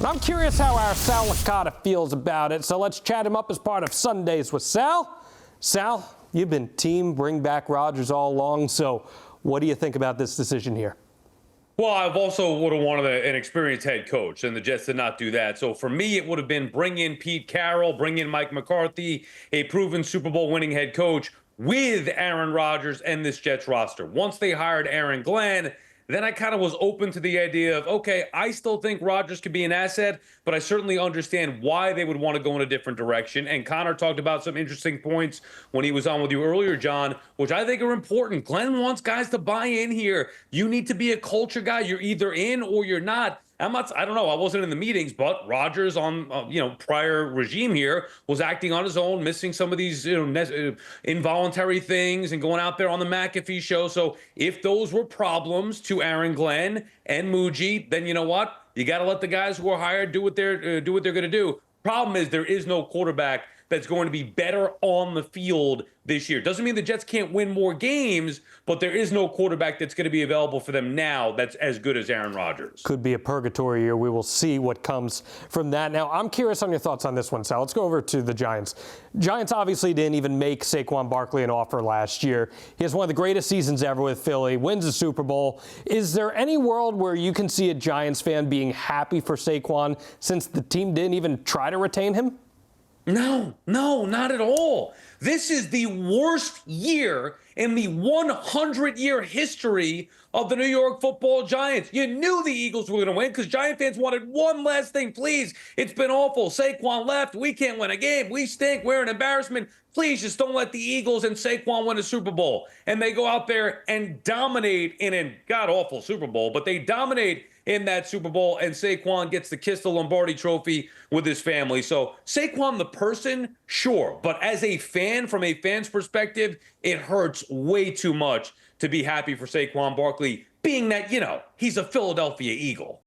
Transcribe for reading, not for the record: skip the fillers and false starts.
I'm curious how our Sal Licata feels about it, so let's chat him up as part of Sundays with Sal. Sal, you've been team bring back Rodgers all along, so what do you think about this decision here? Well, I've also would have wanted an experienced head coach, and the Jets did not do that. So for me, it would have been bring in Pete Carroll, bring in Mike McCarthy, a proven Super Bowl winning head coach with Aaron Rodgers and this Jets roster. Once they hired Aaron Glenn, then I kind of was open to the idea of, okay, I still think Rodgers could be an asset, but I certainly understand why they would want to go in a different direction. And Connor talked about some interesting points when he was on with you earlier, John, which I think are important. Glenn wants guys to buy in here. You need to be a culture guy. You're either in or you're not. I don't know. I wasn't in the meetings, but Rodgers on, prior regime here was acting on his own, missing some of these, involuntary things and going out there on the McAfee show. So if those were problems to Aaron Glenn and Muji, then you know what? You got to let the guys who are hired do what they're going to do. Problem is there is no quarterback that's going to be better on the field this year. Doesn't mean the Jets can't win more games, but there is no quarterback that's going to be available for them now that's as good as Aaron Rodgers. Could be a purgatory year. We will see what comes from that. Now, I'm curious on your thoughts on this one, Sal. Let's go over to the Giants. Giants obviously didn't even make Saquon Barkley an offer last year. He has one of the greatest seasons ever with Philly, wins a Super Bowl. Is there any world where you can see a Giants fan being happy for Saquon since the team didn't even try to retain him? No, not at all. This is the worst year in the 100-year history of the New York Football Giants. You knew the Eagles were going to win because Giant fans wanted one last thing. Please, it's been awful. Saquon left. We can't win a game. We stink. We're an embarrassment. Please just don't let the Eagles and Saquon win a Super Bowl. And they go out there and dominate in a god-awful Super Bowl, but they dominate in that Super Bowl, and Saquon gets to kiss the Lombardi trophy with his family. So Saquon the person, sure, but as a fan, from a fan's perspective, it hurts way too much to be happy for Saquon Barkley, being that, he's a Philadelphia Eagle.